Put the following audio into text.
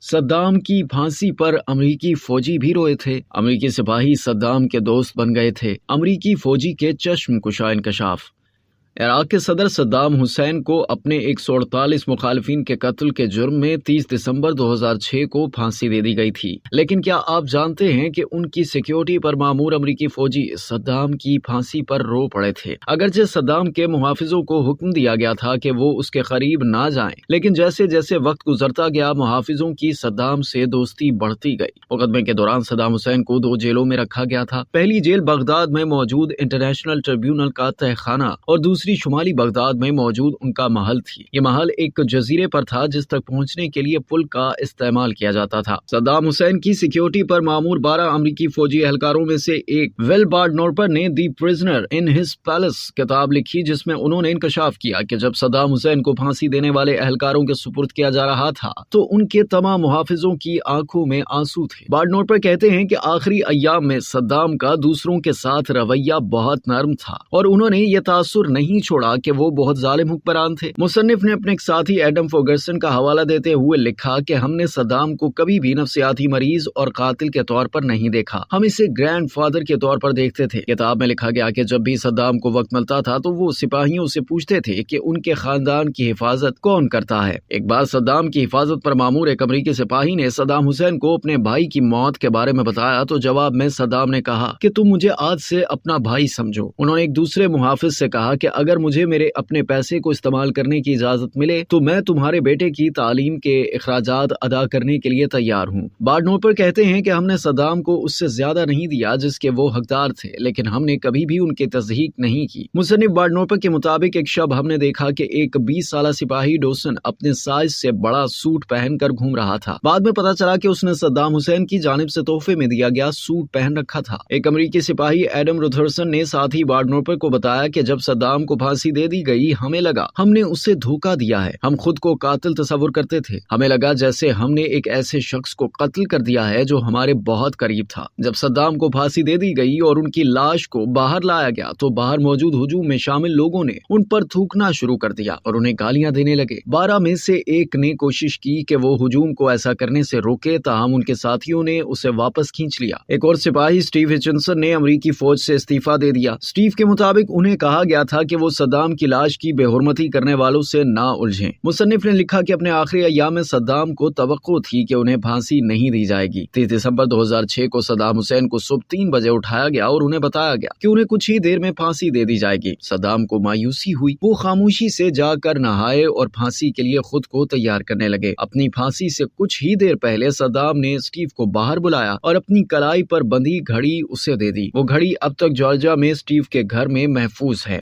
सद्दाम की फांसी पर अमरीकी फौजी भी रोए थे। अमरीकी सिपाही सद्दाम के दोस्त बन गए थे। अमरीकी फौजी के चश्म कुशा इंकशाफ। इराक के सदर सद्दाम हुसैन को अपने 148 मुखालिफिन के कत्ल के जुर्म में 30 दिसंबर 2006 को फांसी दे दी गई थी। लेकिन क्या आप जानते हैं कि उनकी सिक्योरिटी पर मामूर अमरीकी फौजी सद्दाम की फांसी पर रो पड़े थे। अगरचे सद्दाम के मुहाफिजों को हुक्म दिया गया था कि वो उसके करीब ना जाएं, लेकिन जैसे जैसे वक्त गुजरता गया मुहाफिजों की सद्दाम से दोस्ती बढ़ती गई। मुकदमे के दौरान सद्दाम हुसैन को 2 जेलों में रखा गया था। पहली जेल बगदाद में मौजूद इंटरनेशनल ट्रिब्यूनल का तहखाना और दूसरी शुमाली बगदाद में मौजूद उनका महल थी। ये महल एक जजीरे पर था जिस तक पहुंचने के लिए पुल का इस्तेमाल किया जाता था। सद्दाम हुसैन की सिक्योरिटी पर मामूर 12 अमरीकी फौजी एहलकारों में से एक विल बार्डनोर्पर ने दी प्रिजनर इन हिज पैलेस किताब लिखी, जिसमें उन्होंने इंकशाफ किया कि जब सद्दाम हुसैन को फांसी देने वाले एहलकारों के सुपुर्द किया जा रहा था तो उनके तमाम मुहाफिजों की आंखों में आंसू थे। बार्डनोर्पर कहते हैं कि आखिरी अय्याम में सद्दाम का दूसरों के साथ रवैया बहुत नरम था और उन्होंने ये तासुर नहीं छोड़ा कि वो बहुत जालिम हुक्मरान थे। मुसन्निफ ने अपने एक साथी एडम फर्गसन का हवाला देते हुए लिखा कि हमने सद्दाम को कभी भी नफ्सियाती मरीज और कातिल के तौर पर नहीं देखा, हम इसे ग्रैंड फादर के तौर पर देखते थे। किताब में लिखा गया कि जब भी सद्दाम को वक्त मिलता था तो वो सिपाहियों से पूछते थे कि उनके खानदान की हिफाजत कौन करता है। एक बार सद्दाम की हिफाजत पर मामूर एक अमरीकी सिपाही ने सद्दाम हुसैन को अपने भाई की मौत के बारे में बताया तो जवाब में सद्दाम ने कहा कि तुम मुझे आज से अपना भाई समझो। उन्होंने एक दूसरे मुहाफिज से कहा कि अगर मुझे मेरे अपने पैसे को इस्तेमाल करने की इजाजत मिले तो मैं तुम्हारे बेटे की तालीम के अखराजात अदा करने के लिए तैयार हूँ। बार्डनोर्पर कहते हैं कि हमने सद्दाम को उससे ज्यादा नहीं दिया जिसके वो हकदार थे, लेकिन हमने कभी भी उनकी तस्दीक नहीं की। मुसन्निफ बार्डनोर्पर के मुताबिक एक शब हमने देखा कि एक 20 साल सिपाही डोसन अपने साइज से बड़ा सूट पहनकर घूम रहा था। बाद में पता चला कि उसने सद्दाम हुसैन की जानिब से तोहफे में दिया गया सूट पहन रखा था। एक अमरीकी सिपाही एडम रुथरसन ने साथ ही बार्डनोर्पर को बताया कि जब सद्दाम को फांसी दे दी गई हमें लगा हमने उसे धोखा दिया है। हम खुद को कातिल तस्वुर करते थे। हमें लगा जैसे हमने एक ऐसे शख्स को कत्ल कर दिया है जो हमारे बहुत करीब था। जब सद्दाम को फांसी दे दी गई और उनकी लाश को बाहर लाया गया तो बाहर मौजूद हुजूम में शामिल लोगों ने उन पर थूकना शुरू कर दिया और उन्हें गालियां देने लगे। 12 में से एक ने कोशिश की कि वो हुजूम को ऐसा करने से रोके, ताहम उनके साथियों ने उसे वापस खींच लिया। एक और सिपाही स्टीव हिचिंसन ने अमरीकी फौज से इस्तीफा दे दिया। स्टीव के मुताबिक उन्हें कहा गया था कि वो सद्दाम की लाश की बेहुरमती करने वालों से ना उलझें। मुसन्निफ ने लिखा कि अपने आखिरी अय्याम में सद्दाम को तवक्को थी कि उन्हें फांसी नहीं दी जाएगी। 30 दिसंबर 2006 को सद्दाम हुसैन को सुबह 3 बजे उठाया गया और उन्हें बताया गया कि उन्हें कुछ ही देर में फांसी दे दी जाएगी। सद्दाम को मायूसी हुई। वो खामोशी से जाकर नहाए और फांसी के लिए खुद को तैयार करने लगे। अपनी फांसी से कुछ ही देर पहले सद्दाम ने स्टीव को बाहर बुलाया और अपनी कलाई पर बंधी घड़ी उसे दे दी। वो घड़ी अब तक जॉर्जिया में स्टीव के घर में महफूज है।